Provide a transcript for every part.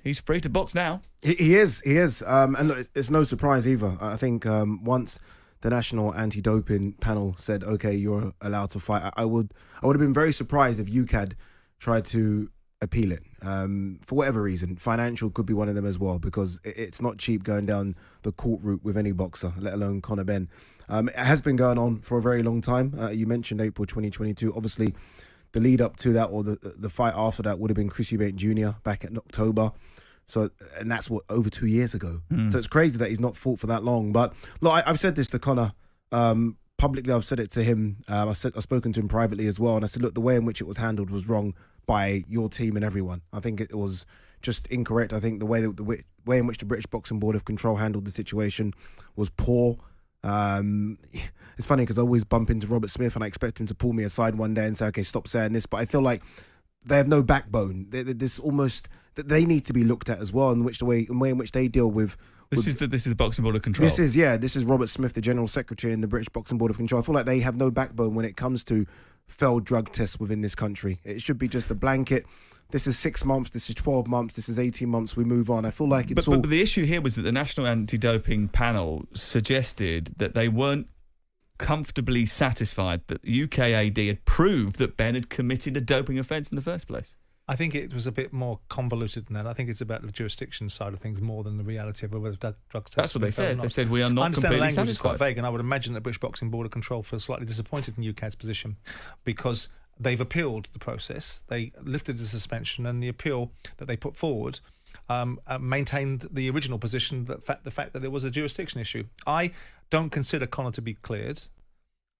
he's free to box now. He is. And look, it's no surprise either. I think once the National Anti-Doping Panel said, okay, you're allowed to fight, I would have been very surprised if UKAD tried to appeal it. For whatever reason, financial could be one of them as well, because it's not cheap going down the court route with any boxer, let alone Conor Benn. It has been going on for a very long time. You mentioned April 2022. Obviously, the lead up to that, or the fight after that, would have been Chris Eubank Jr. back in October. So, and that's over 2 years ago. So it's crazy that he's not fought for that long. But look, I've said this to Conor publicly. I've said it to him. I've spoken to him privately as well. And I said, look, the way in which it was handled was wrong by your team and everyone. I think it was just incorrect. I think the way in which the British Boxing Board of Control handled the situation was poor. It's funny because I always bump into Robert Smith and I expect him to pull me aside one day and say, okay, stop saying this. But I feel like they have no backbone. This almost that they need to be looked at as well, in the way in which they deal with. This is the Boxing Board of Control. This is Robert Smith, the General Secretary in the British Boxing Board of Control. I feel like they have no backbone when it comes to failed drug tests within this country. It should be just a blanket. This is 6 months, this is 12 months, this is 18 months, we move on. I feel like it's But the issue here was that the National Anti-Doping Panel suggested that they weren't comfortably satisfied that UKAD had proved that Benn had committed a doping offence in the first place. I think it was a bit more convoluted than that. I think it's about the jurisdiction side of things more than the reality of whether drug tests. That's what they said. They said we are not I understand completely the language satisfied. is quite vague, and I would imagine that British Boxing Board of Control feels slightly disappointed in UKAD's position because they've appealed the process. They lifted the suspension, and the appeal that they put forward maintained the original position, the fact that there was a jurisdiction issue. I don't consider Conor to be cleared.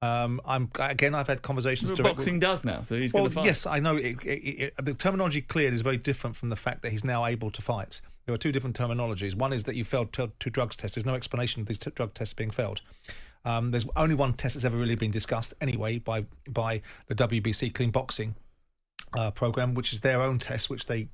I've had conversations. Boxing does now, so he's going to fight. Yes, I know. The terminology cleared is very different from the fact that he's now able to fight. There are two different terminologies. One is that you failed two drugs tests. There's no explanation of these drug tests being failed. There's only one test that's ever really been discussed anyway by the WBC Clean Boxing program, which is their own test, which they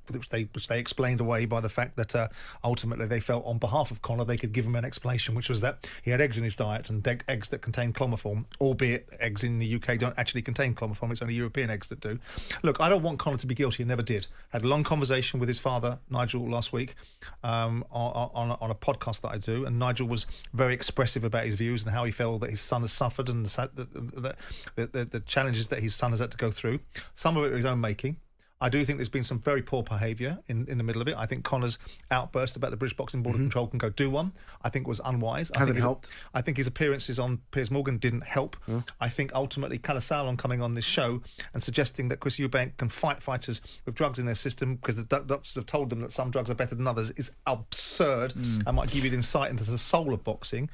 explained away by the fact that ultimately they felt on behalf of Conor they could give him an explanation, which was that he had eggs in his diet and eggs that contain chloroform, albeit eggs in the UK don't actually contain chloroform. It's only European eggs that do. Look, I don't want Conor to be guilty. He never did. Had a long conversation with his father, Nigel, last week on a podcast that I do, and Nigel was very expressive about his views and how he felt that his son has suffered and the challenges that his son has had to go through. Some of it was his own making. I do think there's been some very poor behaviour in the middle of it. I think Conor's outburst about the British Boxing Board of Control can go do one. I think was unwise. Hasn't helped. I think his appearances on Piers Morgan didn't help. I think ultimately Kalle Salon coming on this show and suggesting that Chris Eubank can fight fighters with drugs in their system because the doctors have told them that some drugs are better than others is absurd and might give you an insight into the soul of boxing.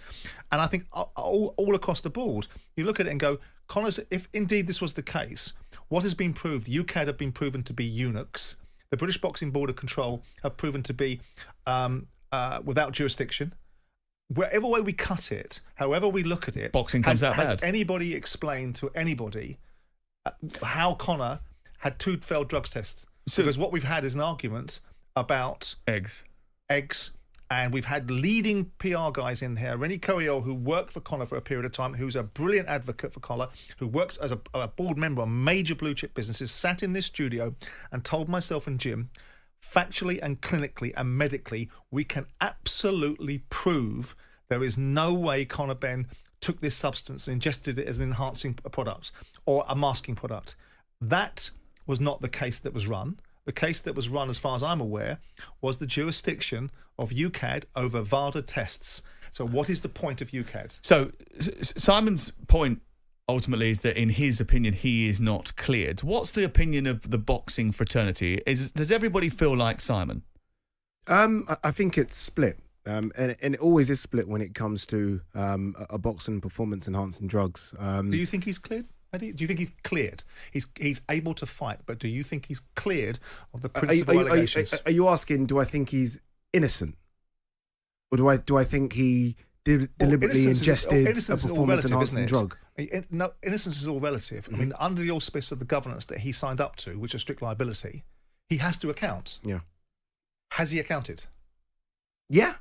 And I think all across the board, you look at it and go, Conor's, if indeed this was the case, what has been proved? UKAD have been proven to be eunuchs. The British Boxing Board of Control have proven to be without jurisdiction. Wherever way we cut it, however we look at it, boxing comes out bad. Has anybody explained to anybody how Conor had two failed drugs tests? Because what we've had is an argument about eggs. And we've had leading PR guys in here, Rennie Coyol, who worked for Conor for a period of time, who's a brilliant advocate for Conor, who works as a board member of major blue chip businesses, sat in this studio and told myself and Jim, factually and clinically and medically, we can absolutely prove there is no way Conor Benn took this substance and ingested it as an enhancing product or a masking product. That was not the case that was run. The case that was run, as far as I'm aware, was the jurisdiction of UKAD over VADA tests. So what is the point of UKAD? So Simon's point ultimately is that, in his opinion, he is not cleared. What's the opinion of the boxing fraternity? Does everybody feel like Simon? I think it's split. And it always is split when it comes to a boxing performance-enhancing drugs. Do you think he's cleared? Do you think he's cleared? He's able to fight, but do you think he's cleared of the principal allegations? Are you asking, do I think he's innocent? Or do I think he deliberately ingested a performance-enhancing drug? No, innocence is all relative. I mean, under the auspice of the governance that he signed up to, which is strict liability, he has to account. Yeah. Has he accounted? Yeah.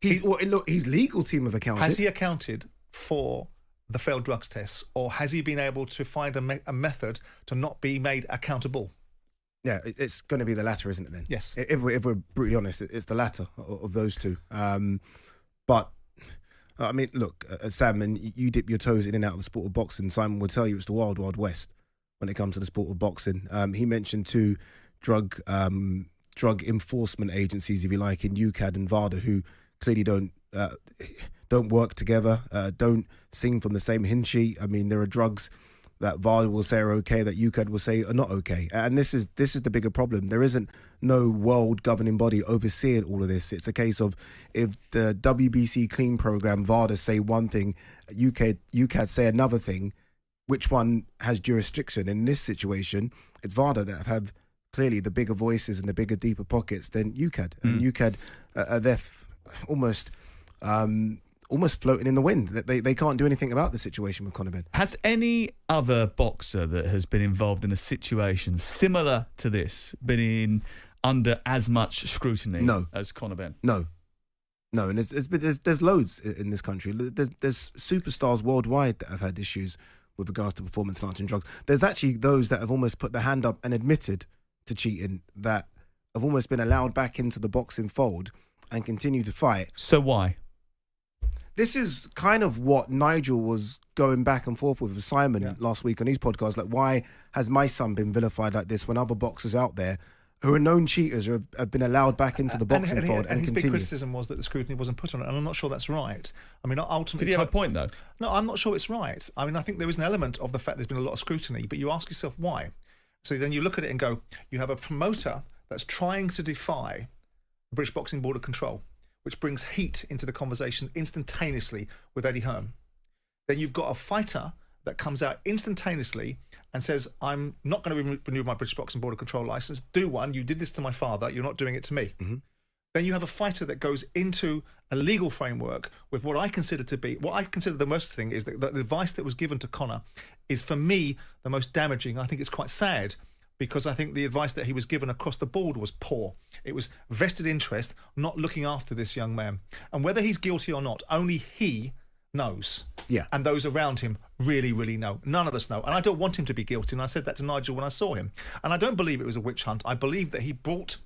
His legal team have accounted. Has he accounted for the failed drugs tests, or has he been able to find a method to not be made accountable? Yeah, it's going to be the latter, isn't it? Then, Yes. If we're brutally honest, it's the latter of those two. But I mean, look, Sam, and you dip your toes in and out of the sport of boxing. Simon will tell you it's the wild, wild west when it comes to the sport of boxing. He mentioned two drug enforcement agencies, if you like, in UKAD and VADA, who clearly don't work together, don't sing from the same hymn sheet. I mean, there are drugs that VADA will say are okay, that UKAD will say are not okay. And this is the bigger problem. There isn't no world governing body overseeing all of this. It's a case of, if the WBC clean program, VADA say one thing, UKAD say another thing, which one has jurisdiction? In this situation, it's VADA that have clearly the bigger voices and the bigger, deeper pockets than UKAD. And UKAD are there almost floating in the wind. They can't do anything about the situation with Conor Benn. Has any other boxer that has been involved in a situation similar to this been under as much scrutiny as Conor Benn? No, and there's loads in this country. There's superstars worldwide that have had issues with regards to performance enhancing drugs. There's actually those that have almost put their hand up and admitted to cheating, that have almost been allowed back into the boxing fold and continue to fight. So why? This is kind of what Nigel was going back and forth with Simon last week on his podcast. Like, why has my son been vilified like this when other boxers out there who are known cheaters have been allowed back into the boxing fold and his continue? big criticism was that the scrutiny wasn't put on it, and I'm not sure that's right. I mean, ultimately... Did he have a point, though? No, I'm not sure it's right. I mean, I think there is an element of the fact there's been a lot of scrutiny, but you ask yourself why. So then you look at it and go, you have a promoter that's trying to defy the British Boxing Board of Control, which brings heat into the conversation instantaneously with Eddie Hearn. Then you've got a fighter that comes out instantaneously and says, I'm not going to renew my British Boxing Board of Control licence. Do one. You did this to my father. You're not doing it to me. Mm-hmm. Then you have a fighter that goes into a legal framework with what I consider the worst thing is that the advice that was given to Conor is, for me, the most damaging. I think it's quite sad, because I think the advice that he was given across the board was poor. It was vested interest, not looking after this young man. And whether he's guilty or not, only he knows. Yeah. And those around him really, really know. None of us know. And I don't want him to be guilty. And I said that to Nigel when I saw him. And I don't believe it was a witch hunt. I believe that he brought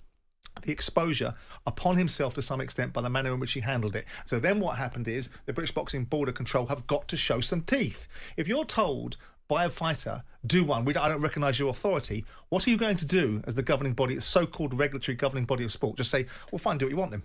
the exposure upon himself to some extent by the manner in which he handled it. So then what happened is the British Boxing Board of Control have got to show some teeth. If you're told by a fighter, do one, I don't recognise your authority, what are you going to do as the governing body, the so-called regulatory governing body of sport? Just say, well, fine, do what you want then.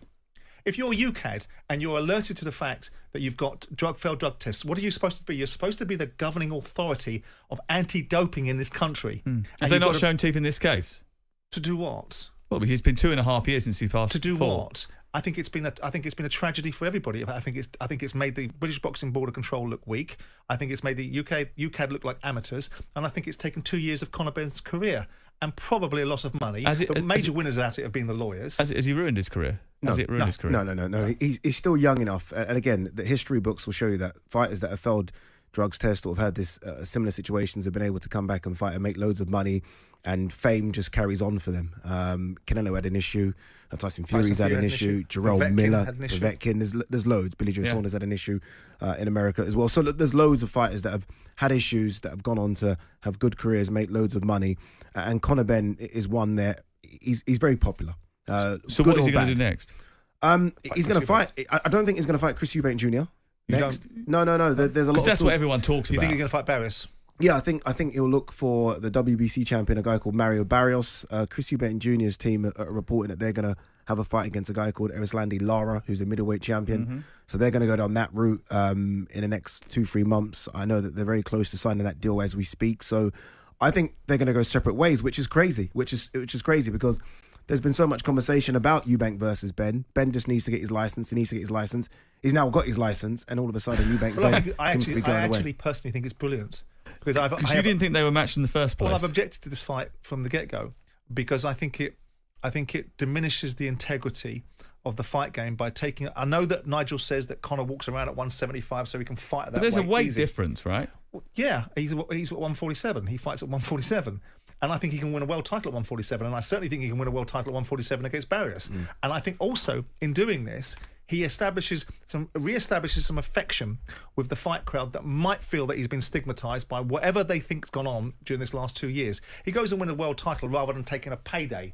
If you're UKAD and you're alerted to the fact that you've got failed drug tests, what are you supposed to be? You're supposed to be the governing authority of anti-doping in this country. Have they not shown teeth in this case? To do what? Well, because it's been 2.5 years since he passed. To do full. what? I think it's been a tragedy for everybody. I think it's made the British Boxing Board of Control look weak. I think it's made the UKAD look like amateurs, and I think it's taken 2 years of Conor Benn's career and probably a lot of money. The major winners at it have been the lawyers. Has he ruined his career? No. He's still young enough. And again, the history books will show you that fighters that have failed drugs tests or have had this similar situations have been able to come back and fight and make loads of money, and fame just carries on for them. Canelo had an issue. Tyson Fury's had an issue. Jerome Miller, Povetkin. There's loads. Billy Joe Saunders had an issue in America as well. So there's loads of fighters that have had issues, that have gone on to have good careers, make loads of money. And Conor Benn is one that he's very popular. So what is he going to do next? He's going to fight. I don't think he's going to fight Chris Eubank Jr. next. No. There's a lot. That's what everyone talks about. You think he's going to fight Barrios? Yeah, I think he'll look for the WBC champion, a guy called Mario Barrios. Chris Eubank Jr.'s team are reporting that they're going to have a fight against a guy called Erislandy, Lara, who's a middleweight champion. Mm-hmm. So they're going to go down that route in the next 2-3 months. I know that they're very close to signing that deal as we speak. So I think they're going to go separate ways, which is crazy. Which is crazy because there's been so much conversation about Eubank versus Benn. Benn just needs to get his license. He needs to get his license. He's now got his license, and all of a sudden Eubank seems to be going away. I actually personally think it's brilliant. Because you didn't think they were matched in the first place. Well, I've objected to this fight from the get-go because I think it diminishes the integrity of the fight game by taking. I know that Nigel says that Conor walks around at 175 so he can fight at that. But there's weight a weight easy. Difference, right? Well, yeah, he's at 147. He fights at 147. And I think he can win a world title at 147. And I certainly think he can win a world title at 147 against Barrios. And I think also in doing this, he reestablishes some affection with the fight crowd that might feel that he's been stigmatised by whatever they think's gone on during this last 2 years. He goes and wins a world title rather than taking a payday,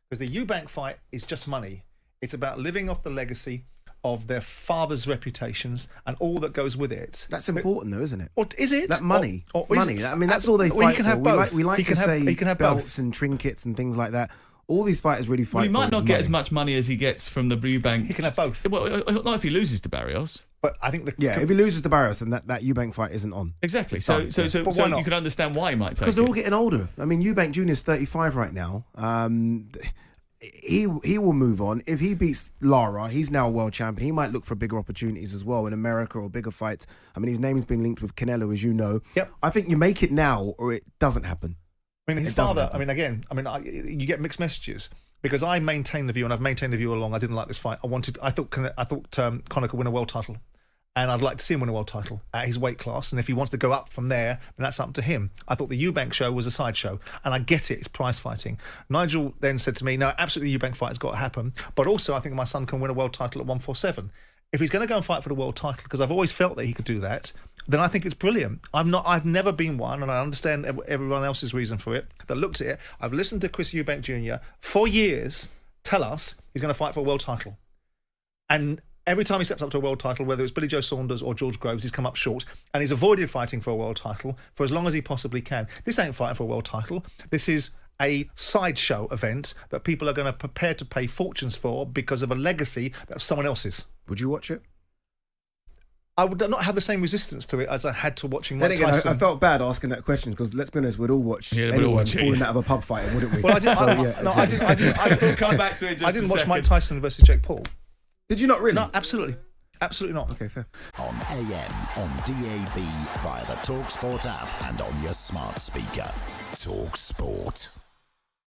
because the Eubank fight is just money. It's about living off the legacy of their father's reputations and all that goes with it. That's important, though, isn't it? Or is it? That money. Or money. I mean, that's all they fight you can for. have both. We like to say he can have belts both. and trinkets and things like that. All these fighters really fight Well, he might for not is get money. as much money as he gets from the Eubank. He can have both. Well, not if he loses to Barrios. But I think if he loses to Barrios, then that Eubank fight isn't on. Exactly. It's So done. But why not? you can understand why he might take Because they're all it. getting older. I mean, Eubank Jr. is 35 right now. He will move on. If he beats Lara, he's now a world champion. He might look for bigger opportunities as well in America or bigger fights. I mean, his name's been linked with Canelo, as you know. Yep. I think you make it now or it doesn't happen. I mean, his It doesn't father, happen. you get mixed messages. Because I maintain the view, and I've maintained the view all along, I didn't like this fight. I thought Conor could win a world title. And I'd like to see him win a world title at his weight class. And if he wants to go up from there, then that's up to him. I thought the Eubank show was a sideshow. And I get it, it's prize fighting. Nigel then said to me, no, absolutely, the Eubank fight has got to happen. But also, I think my son can win a world title at 147. If he's going to go and fight for the world title, because I've always felt that he could do that, then I think it's brilliant. I've never been one, and I understand everyone else's reason for it, that looked at it. I've listened to Chris Eubank Jr. for years tell us he's going to fight for a world title. And every time he steps up to a world title, whether it's Billy Joe Saunders or George Groves, he's come up short, and he's avoided fighting for a world title for as long as he possibly can. This ain't fighting for a world title. This is a sideshow event that people are going to prepare to pay fortunes for because of a legacy that's someone else's. Would you watch it? I would not have the same resistance to it as I had to watching Mike Then again, Tyson. I felt bad asking that question because let's be honest, we'd all watch we'd all watch it, falling out of a pub fight, wouldn't we? Well, I didn't. So, I didn't. We'll come back to it. I didn't watch Mike Tyson versus Jake Paul. Did you not really? No, absolutely not. Okay, fair. On AM, on DAB, via the talkSPORT app and on your smart speaker. talkSPORT.